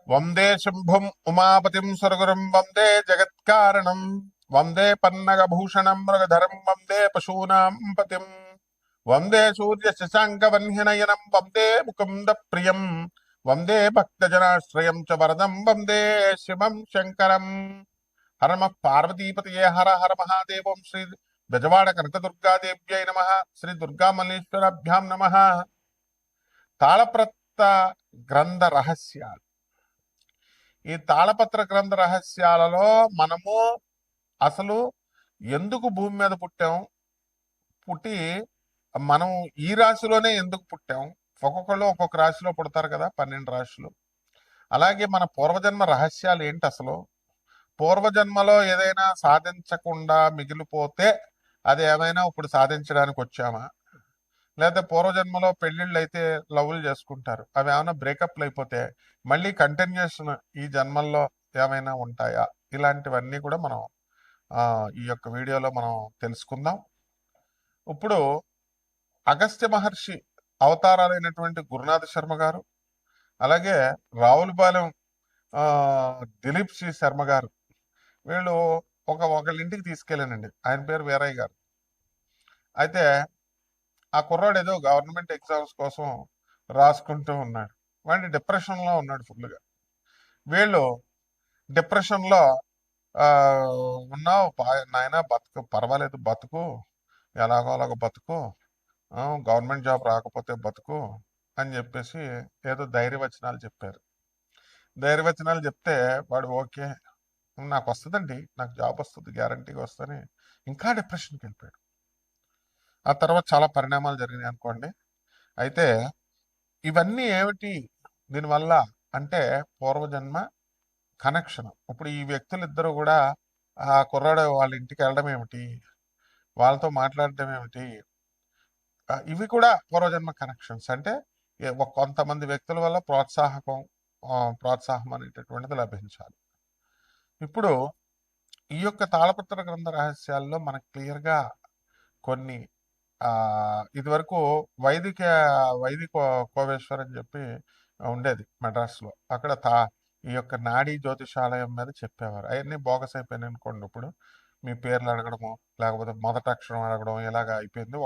వందే శంభుం ఉమాపతిం సురగురుం వందే జగత్కారణం వందే పన్నగభూషణం మృగధరం వందే పశూనాం పతిం వందే సూర్య శశాంక వన్యనయనం వందే ముకుంద ప్రియం వందే భక్తజనాశ్రయం చ వరదం వందే శివం శంకరం. హర నమః పార్వతీపతయే హర హర మహాదేవం. శ్రీ బెజవాడ కనకదుర్గాదేవ్యై నమ. శ్రీ దుర్గామల్లేశ్వరాభ్యాం నమ. తాళప్రత గ్రంథ రహస్యాలు. ఈ తాళపత్ర గ్రంథ రహస్యాలలో మనము అసలు ఎందుకు భూమి మీద పుట్టాం, పుట్టి మనం ఈ రాశిలోనే ఎందుకు పుట్టాం, ఒక్కొక్కళ్ళు ఒక్కొక్క రాశిలో పుడతారు కదా, 12 రాశులు. అలాగే మన పూర్వజన్మ రహస్యాలు ఏంటి, అసలు పూర్వజన్మలో ఏదైనా సాధించకుండా మిగిలిపోతే అది ఏమైనా ఇప్పుడు సాధించడానికి వచ్చామా, లేదా పూర్వజన్మలో పెళ్లిళ్ళు అయితే లవ్లు చేసుకుంటారు, అవి ఏమైనా బ్రేకప్లు అయిపోతే మళ్ళీ కంటిన్యూషన్ ఈ జన్మల్లో ఏమైనా ఉంటాయా, ఇలాంటివన్నీ కూడా మనం ఈ యొక్క వీడియోలో మనం తెలుసుకుందాం. ఇప్పుడు అగస్త్య మహర్షి అవతారాలైనటువంటి గురునాథ శర్మ గారు, అలాగే రావులపాలెం దిలీప్ సి శర్మ గారు, వీళ్ళు ఒకళ్ళ ఇంటికి తీసుకెళ్ళానండి. ఆయన పేరు వీరయ్య గారు. అయితే ఆ కుర్రాడు ఏదో గవర్నమెంట్ ఎగ్జామ్స్ కోసం రాసుకుంటూ ఉన్నాడు. వాడి డిప్రెషన్లో ఉన్నాడు ఫుల్గా. వీళ్ళు డిప్రెషన్లో ఉన్నావు నాయన, బతుకు పర్వాలేదు, బతుకు ఎలాగో అలాగో బతుకు, గవర్నమెంట్ జాబ్ రాకపోతే బతుకు అని చెప్పేసి ఏదో ధైర్యవచనాలు చెప్పారు. ధైర్యవచనాలు చెప్తే వాడు ఓకే, నాకు వస్తుందండి, నాకు జాబ్ వస్తుంది, గ్యారంటీగా వస్తుంది, ఇంకా డిప్రెషన్కి వెళ్ళిపోయాడు. ఆ తర్వాత చాలా పరిణామాలు జరిగినాయి అనుకోండి. అయితే ఇవన్నీ ఏమిటి దీనివల్ల అంటే పూర్వజన్మ కనెక్షన్. ఇప్పుడు ఈ వ్యక్తులు ఇద్దరు కూడా ఆ కుర్రాడు వాళ్ళ ఇంటికి వెళ్ళడం ఏమిటి, వాళ్ళతో మాట్లాడడం ఏమిటి, ఇవి కూడా పూర్వజన్మ కనెక్షన్స్. అంటే కొంతమంది వ్యక్తుల వల్ల ప్రోత్సాహం అనేటటువంటిది లభించాలి. ఇప్పుడు ఈ యొక్క తాళపత్ర గ్రంథ రహస్యాల్లో మనకు క్లియర్గా కొన్ని ఇదివరకు వైదిక కోవేశ్వర్ అని చెప్పి ఉండేది మెడ్రాస్లో. అక్కడ ఈ యొక్క నాడీ జ్యోతిషాలయం మీద చెప్పేవారు. అవన్నీ బోగస్ అయిపోయినాయి అనుకోండి. ఇప్పుడు మీ పేర్లు అడగడము, లేకపోతే మొదటి అక్షరం అడగడం, ఇలాగ అయిపోయింది.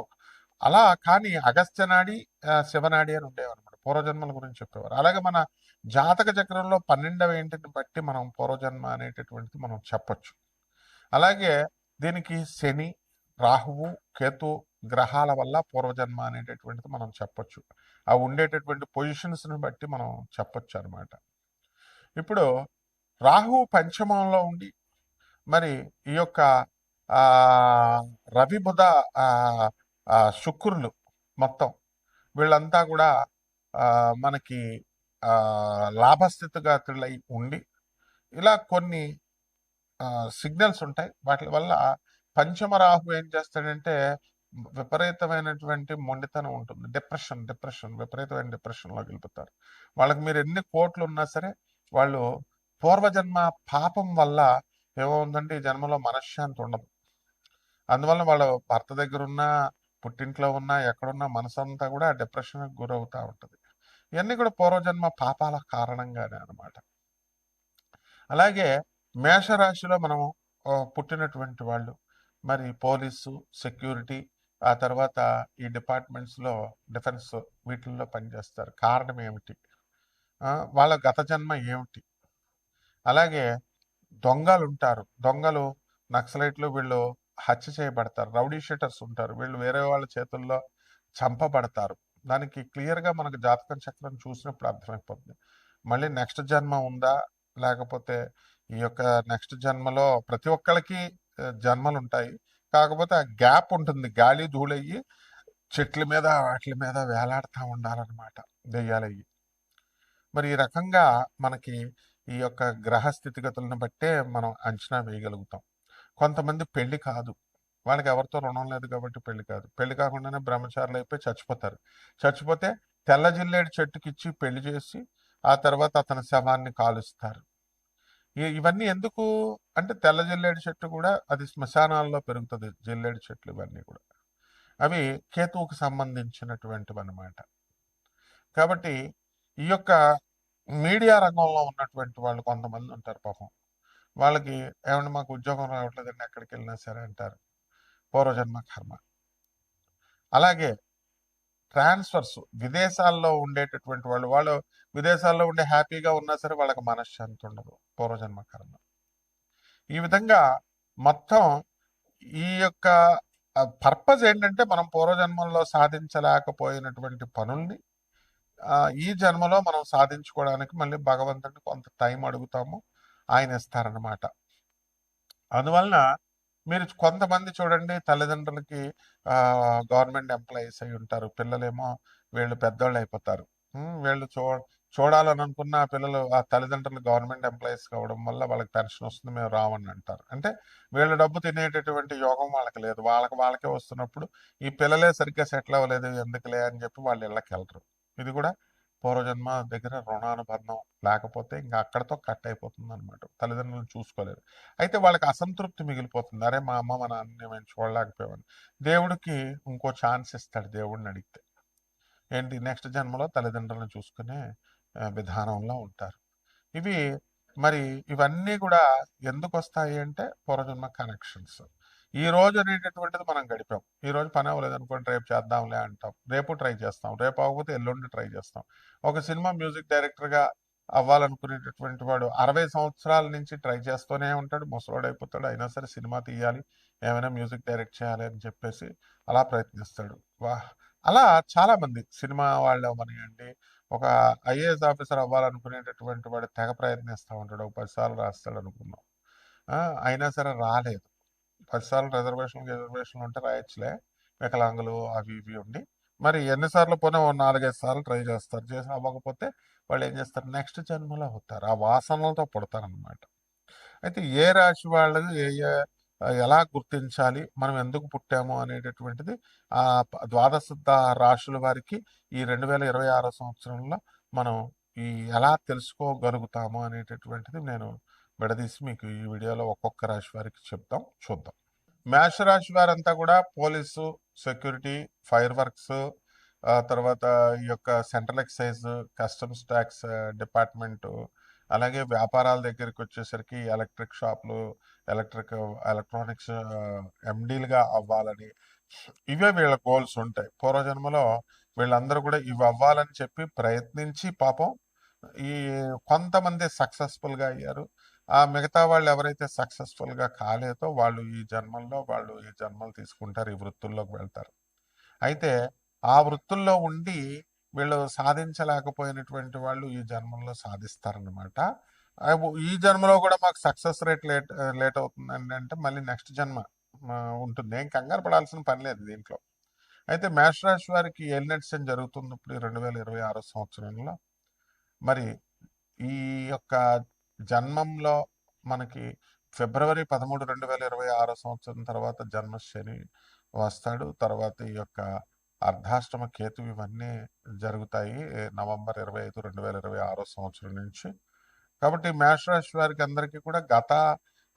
అలా కానీ అగస్త్య నాడి, శివనాడి అని ఉండేవారు అనమాట. పూర్వజన్మల గురించి చెప్పేవారు. అలాగే మన జాతక చక్రంలో 12వ ఇంటిని బట్టి మనం పూర్వజన్మ అనేటటువంటిది మనం చెప్పచ్చు. అలాగే దీనికి శని, రాహువు, కేతు గ్రహాల వల్ల పూర్వజన్మ అనేటటువంటిది మనం చెప్పొచ్చు. అవి ఉండేటటువంటి పొజిషన్స్ని బట్టి మనం చెప్పొచ్చు అనమాట. ఇప్పుడు రాహువు పంచమంలో ఉండి మరి ఈ యొక్క రవి, బుధ, శుక్రులు మొత్తం వీళ్ళంతా కూడా మనకి లాభస్థితిగతులై ఉండి ఇలా కొన్ని సిగ్నల్స్ ఉంటాయి. వాటి వల్ల పంచమ రాహు ఏం చేస్తాడంటే విపరీతమైనటువంటి మొండితనం ఉంటుంది. డిప్రెషన్ విపరీతమైన డిప్రెషన్లోకి వెళ్ళిపోతారు. వాళ్ళకి మీరు ఎన్ని కోట్లు ఉన్నా సరే వాళ్ళు పూర్వజన్మ పాపం వల్ల ఏమవుతుందంటే ఈ జన్మలో మనశ్శాంతి ఉండదు. అందువల్ల వాళ్ళ భర్త దగ్గర ఉన్నా, పుట్టింట్లో ఉన్నా, ఎక్కడున్నా మనసంతా కూడా డిప్రెషన్కి గురవుతూ ఉంటుంది. ఇవన్నీ కూడా పూర్వజన్మ పాపాల కారణంగానే అనమాట. అలాగే మేషరాశిలో మనం పుట్టినటువంటి వాళ్ళు మరి పోలీసు, సెక్యూరిటీ, ఆ తర్వాత ఈ డిపార్ట్మెంట్స్లో, డిఫెన్స్ వీటిల్లో పనిచేస్తారు. కారణం ఏమిటి, వాళ్ళ గత జన్మ ఏమిటి. అలాగే దొంగలు ఉంటారు. దొంగలు, నక్సలైట్లు, వీళ్ళు హత్య చేయబడతారు. రౌడీ షీటర్స్ ఉంటారు, వీళ్ళు వేరే వాళ్ళ చేతుల్లో చంపబడతారు. దానికి క్లియర్గా మనకు జాతకం చక్రం చూసినప్పుడు అర్థమైపోతుంది. మళ్ళీ నెక్స్ట్ జన్మ ఉందా, లేకపోతే ఈ యొక్క నెక్స్ట్ జన్మలో ప్రతి ఒక్కరికి జన్మలు ఉంటాయి. కాకపోతే ఆ గ్యాప్ ఉంటుంది. గాలి ధూళయ్యి చెట్ల మీద వాటి మీద వేలాడుతూ ఉండాలన్నమాట దెయ్యాలయ్యి. మరి ఈ రకంగా మనకి ఈ యొక్క గ్రహ స్థితిగతులను బట్టే మనం అంచనా వేయగలుగుతాం. కొంతమంది పెళ్లి కాదు, వాళ్ళకి ఎవరితో రుణం లేదు కాబట్టి పెళ్లి కాదు. పెళ్లి కాకుండానే బ్రహ్మచారులు అయిపోయి చచ్చిపోతారు. చచ్చిపోతే తెల్ల జిల్లేడు చెట్టుకిచ్చి పెళ్లి చేసి ఆ తర్వాత అతని శవాన్ని కాలుస్తారు. ఇవన్నీ ఎందుకు అంటే తెల్ల జిల్లేడు చెట్టు కూడా అది శ్మశానాల్లో పెరుగుతుంది. జిల్లేడు చెట్లు ఇవన్నీ కూడా అవి కేతువుకు సంబంధించినటువంటివి అన్నమాట. కాబట్టి ఈ యొక్క మీడియా రంగంలో ఉన్నటువంటి వాళ్ళు కొంతమంది ఉంటారు పాపం. వాళ్ళకి ఏమంటే మాకు ఉద్యోగం రావట్లేదండి, ఎక్కడికి వెళ్ళినా సరే అంటారు. పూర్వజన్మ కర్మ. అలాగే ట్రాన్స్ఫర్స్, విదేశాల్లో ఉండేటటువంటి వాళ్ళు విదేశాల్లో ఉండే హ్యాపీగా ఉన్నా సరే వాళ్ళకి మనశ్శాంతి ఉండదు, పూర్వజన్మ కర్మ. ఈ విధంగా మొత్తం ఈ యొక్క పర్పస్ ఏంటంటే మనం పూర్వజన్మల్లో సాధించలేకపోయినటువంటి పనుల్ని ఈ జన్మలో మనం సాధించుకోవడానికి మళ్ళీ భగవంతుడిని కొంత టైం అడుగుతాము, ఆయన ఇస్తారనమాట. అందువలన మీరు కొంతమంది చూడండి, తల్లిదండ్రులకి గవర్నమెంట్ ఎంప్లాయీస్ అయి ఉంటారు, పిల్లలేమో వీళ్ళు పెద్దోళ్ళు అయిపోతారు. వీళ్ళు చూడాలని అనుకున్న పిల్లలు ఆ తల్లిదండ్రులు గవర్నమెంట్ ఎంప్లాయీస్ కావడం వల్ల వాళ్ళకి పెన్షన్ వస్తుంది, మేము రావని అంటారు. అంటే వీళ్ళ డబ్బు తినేటటువంటి యోగం వాళ్ళకి లేదు, వాళ్ళకే వస్తున్నప్పుడు ఈ పిల్లలే సరిగ్గా సెటిల్ అవ్వలేదు ఎందుకులే అని చెప్పి వాళ్ళు ఇళ్ళకి వెళ్ళరు. ఇది కూడా పూర్వజన్మ దగ్గర రుణానుబంధం లేకపోతే ఇంకా అక్కడతో కట్ అయిపోతుంది అనమాట. తల్లిదండ్రులను చూసుకోలేరు. అయితే వాళ్ళకి అసంతృప్తి మిగిలిపోతుంది, అరే మా అమ్మ మా నాన్నని మేము చూడలేకపోయామని. దేవుడికి ఇంకో ఛాన్స్ ఇస్తాడు దేవుడిని అడిగితే. ఏంటి, నెక్స్ట్ జన్మలో తల్లిదండ్రులను చూసుకునే విధానంలో ఉంటారు. ఇవి మరి ఇవన్నీ కూడా ఎందుకు వస్తాయి అంటే పూర్వజన్మ కనెక్షన్స్. ఈ రోజు అనేటటువంటిది మనం గడిపాం, ఈ రోజు పని అవ్వలేదు అనుకోండి, రేపు చేద్దాంలే అంటాం, రేపు ట్రై చేస్తాం, రేపు అవ్వకపోతే ఎల్లుండి ట్రై చేస్తాం. ఒక సినిమా మ్యూజిక్ డైరెక్టర్గా అవ్వాలనుకునేటటువంటి వాడు 60 సంవత్సరాల నుంచి ట్రై చేస్తూనే ఉంటాడు, ముసలోడైపోతాడు, అయినా సరే సినిమా తీయాలి, ఏమైనా మ్యూజిక్ డైరెక్ట్ చేయాలి అని చెప్పేసి అలా ప్రయత్నిస్తాడు. అలా చాలా మంది సినిమా వాళ్ళు అవ్వనివ్వండి, ఒక ఐఏఎస్ ఆఫీసర్ అవ్వాలనుకునేటటువంటి వాడు తెగ ప్రయత్నిస్తూ ఉంటాడు, ఒక 10 సార్లు రాస్తాడు అనుకున్నాం, అయినా సరే రాలేదు. 10 సార్లు రిజర్వేషన్ ఉంటే రాయొచ్చులే, వికలాంగులు అవి ఇవి ఉండి. మరి ఎన్నిసార్లు పోనీ ఓ 4-5 సార్లు ట్రై చేస్తారు, చేసి అవ్వకపోతే వాళ్ళు ఏం చేస్తారు, నెక్స్ట్ జన్మలో అవుతారు, ఆ వాసనలతో పుడతారనమాట. అయితే ఏ రాశి వాళ్ళు ఎలా గుర్తించాలి, మనం ఎందుకు పుట్టాము అనేటటువంటిది ఆ ద్వాదశ రాశుల వారికి ఈ 2026 సంవత్సరంలో మనం ఈ ఎలా తెలుసుకోగలుగుతాము అనేటటువంటిది నేను విడదీసి మీకు ఈ వీడియోలో ఒక్కొక్క రాశి వారికి చూద్దాం. మేషరాశి వారంతా కూడా పోలీసు, సెక్యూరిటీ, ఫైర్ వర్క్స్, తర్వాత ఈ యొక్క central excise, customs tax department, అలాగే వ్యాపారాల దగ్గరికి వచ్చేసరికి ఎలక్ట్రిక్ షాపులు, ఎలక్ట్రానిక్స్ ఎండీలుగా అవ్వాలని ఇవే వీళ్ళ గోల్స్ ఉంటాయి. పూర్వజన్మలో వీళ్ళందరూ కూడా ఇవి అవ్వాలని చెప్పి ప్రయత్నించి పాపం ఈ కొంతమంది సక్సెస్ఫుల్గా అయ్యారు. ఆ మిగతా వాళ్ళు ఎవరైతే సక్సెస్ఫుల్గా కాలేదో వాళ్ళు ఈ జన్మలు తీసుకుంటారు, ఈ వృత్తుల్లోకి వెళ్తారు. అయితే ఆ వృత్తుల్లో ఉండి వీళ్ళు సాధించలేకపోయినటువంటి వాళ్ళు ఈ జన్మల్లో సాధిస్తారనమాట. ఈ జన్మలో కూడా మాకు సక్సెస్ రేట్ లేట్ అవుతుందండి అంటే మళ్ళీ నెక్స్ట్ జన్మ ఉంటుంది, ఏం కంగారు పడాల్సిన పని లేదు దీంట్లో. అయితే మేషరాశి వారికి ఏలినట్స్ జరుగుతుంది ఇప్పుడు 2026 సంవత్సరంలో. మరి ఈ యొక్క జన్మంలో మనకి ఫిబ్రవరి 13, 2026 సంవత్సరం తర్వాత జన్మశని వస్తాడు. తర్వాత ఈ యొక్క అర్ధాష్టమ కేతు ఇవన్నీ జరుగుతాయి నవంబర్ 25, 2026 సంవత్సరం నుంచి. కాబట్టి మేషరాశి వారికి అందరికీ కూడా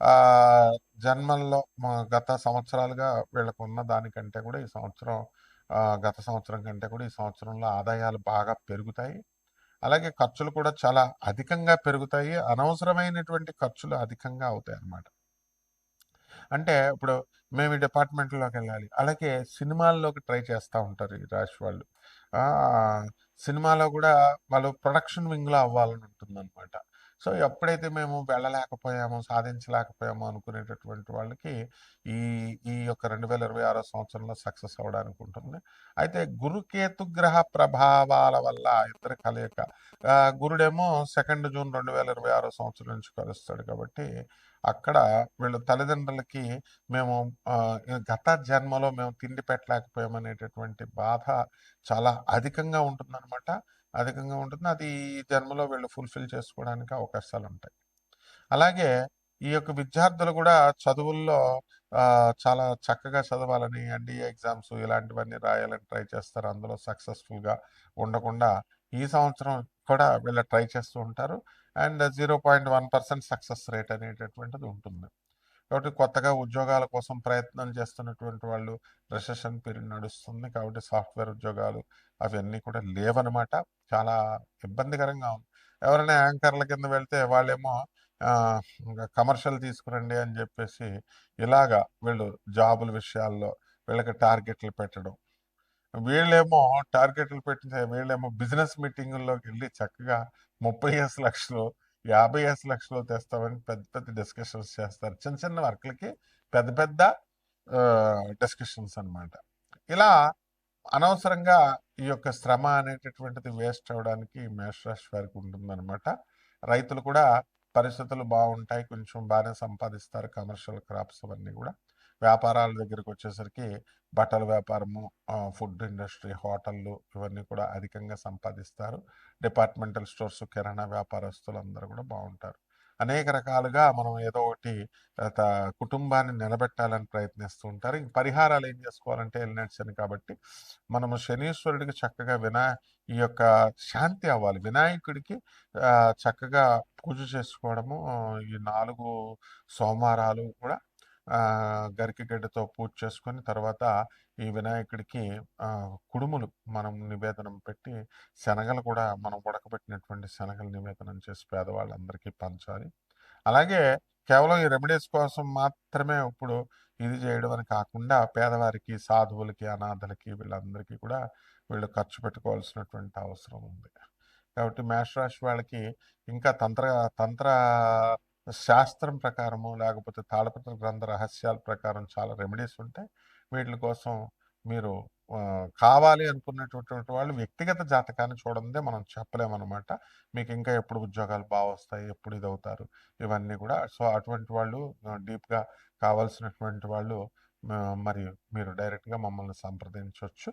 ఆ జన్మల్లో గత సంవత్సరాలుగా వీళ్ళకు ఉన్న దానికంటే కూడా ఈ సంవత్సరం గత సంవత్సరం కంటే కూడా ఈ సంవత్సరంలో ఆదాయాలు బాగా పెరుగుతాయి. అలాగే ఖర్చులు కూడా చాలా అధికంగా పెరుగుతాయి, అనవసరమైనటువంటి ఖర్చులు అధికంగా అవుతాయి అన్నమాట. అంటే ఇప్పుడు మేము ఈ డిపార్ట్మెంట్లోకి వెళ్ళాలి, అలాగే సినిమాల్లోకి ట్రై చేస్తూ ఉంటారు ఈ రాశి వాళ్ళు. సినిమాలో కూడా వాళ్ళు ప్రొడక్షన్ వింగ్లో అవ్వాలని ఉంటుందన్నమాట. సో ఎప్పుడైతే మేము వెళ్ళలేకపోయాము, సాధించలేకపోయాము అనుకునేటటువంటి వాళ్ళకి ఈ ఈ యొక్క 2026 సంవత్సరంలో సక్సెస్ అవ్వడానికి ఉంటుంది. అయితే గురుకేతు గ్రహ ప్రభావాల వల్ల ఇద్దరు కలయిక, గురుడేమో 2 జూన్ 2026 సంవత్సరం నుంచి కలుస్తాడు కాబట్టి అక్కడ వీళ్ళు తల్లిదండ్రులకి మేము గత జన్మలో మేము తిండి పెట్టలేకపోయామనేటటువంటి బాధ చాలా అధికంగా ఉంటుందన్నమాట. అధికంగా ఉంటుంది, అది ఈ జన్మలో వీళ్ళు ఫుల్ఫిల్ చేసుకోవడానికి అవకాశాలు ఉంటాయి. అలాగే ఈ యొక్క విద్యార్థులు కూడా చదువుల్లో చాలా చక్కగా చదవాలని, ఎన్డీఏ ఎగ్జామ్స్ ఇలాంటివన్నీ రాయాలని ట్రై చేస్తారు, అందులో సక్సెస్ఫుల్గా ఉండకుండా ఈ సంవత్సరం కూడా వీళ్ళు ట్రై చేస్తూ ఉంటారు. అండ్ 0.1% సక్సెస్ రేట్ అనేటటువంటిది ఉంటుంది. కాబట్టి కొత్తగా ఉద్యోగాల కోసం ప్రయత్నం చేస్తున్నటువంటి వాళ్ళు, రిసెషన్ పీరియడ్ నడుస్తుంది కాబట్టి సాఫ్ట్వేర్ ఉద్యోగాలు అవన్నీ కూడా లేవన్నమాట. చాలా ఇబ్బందికరంగా ఉంది. ఎవరైనా యాంకర్ల కింద వెళ్తే వాళ్ళేమో కమర్షియల్ తీసుకురండి అని చెప్పేసి ఇలాగా వీళ్ళు జాబుల విషయాల్లో వీళ్ళకి టార్గెట్లు పెట్టడం. వీళ్ళేమో టార్గెట్లు పెట్టిన వీళ్ళేమో బిజినెస్ మీటింగుల్లోకి వెళ్ళి చక్కగా 30 లక్షలు 50 లక్షలు తెస్తామని పెద్ద పెద్ద డిస్కషన్స్ చేస్తారు. చిన్న చిన్న వర్క్లకి పెద్ద పెద్ద డిస్కషన్స్ అన్నమాట. ఇలా అనవసరంగా ఈ యొక్క శ్రమ అనేటటువంటిది వేస్ట్ అవ్వడానికి మేషరాశి వారికి ఉంటుందన్నమాట. రైతులు కూడా పరిస్థితులు బాగుంటాయి, కొంచెం బాగానే సంపాదిస్తారు. కమర్షియల్ క్రాప్స్ అవన్నీ కూడా వ్యాపారాల దగ్గరికి వచ్చేసరికి బట్టల వ్యాపారము, ఫుడ్ ఇండస్ట్రీ, హోటళ్ళు ఇవన్నీ కూడా అధికంగా సంపాదిస్తారు. డిపార్ట్మెంటల్ స్టోర్స్, కిరాణా వ్యాపారస్తులు అందరూ కూడా బాగుంటారు. అనేక రకాలుగా మనం ఏదో ఒకటి కుటుంబాన్ని నిలబెట్టాలని ప్రయత్నిస్తూ ఉంటారు. ఇంక పరిహారాలు ఏం చేసుకోవాలంటే ఎలినెట్ శని కాబట్టి మనము శనీశ్వరుడికి చక్కగా ఈ యొక్క శాంతి అవ్వాలి. వినాయకుడికి చక్కగా పూజ చేసుకోవడము, ఈ 4 సోమవారాలు కూడా గరికెగడ్డతో పూజ చేసుకొని తర్వాత ఈ వినాయకుడికి కుడుములు మనం నివేదనం పెట్టి, శనగలు కూడా మనం ఉడకబెట్టినటువంటి శనగలు నివేదనం చేసి పేదవాళ్ళందరికీ పంచాలి. అలాగే కేవలం ఈ రెమెడీస్ కోసం మాత్రమే ఇప్పుడు ఇది చేయడం అని కాకుండా పేదవారికి, సాధువులకి, అనాథలకి వీళ్ళందరికీ కూడా వీళ్ళు ఖర్చు పెట్టుకోవాల్సినటువంటి అవసరం ఉంది. కాబట్టి మేషరాశి వాళ్ళకి ఇంకా తంత్ర శాస్త్రం ప్రకారము లేకపోతే తాళపత్ర గ్రంథ రహస్యాల ప్రకారం చాలా రెమెడీస్ ఉంటాయి. వీటి కోసం మీరు కావాలి అనుకున్నటువంటి వాళ్ళు వ్యక్తిగత జాతకాన్ని చూడందే మనం చెప్పలేమన్నమాట. మీకు ఇంకా ఎప్పుడు ఉద్యోగాలు వస్తాయి, ఎప్పుడు ఇదవుతారు, ఇవన్నీ కూడా. సో అటువంటి వాళ్ళు డీప్గా కావాల్సినటువంటి వాళ్ళు మరి మీరు డైరెక్ట్గా మమ్మల్ని సంప్రదించవచ్చు.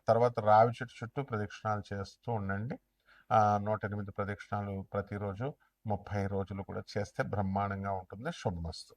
తర్వాత రావి చెట్టు చుట్టూ ప్రదక్షిణాలు చేస్తూ ఉండండి. 108 ప్రదక్షిణాలు ప్రతిరోజు 30 రోజులు కూడా చేస్తే బ్రహ్మాండంగా ఉంటుంది. శుభమస్తు.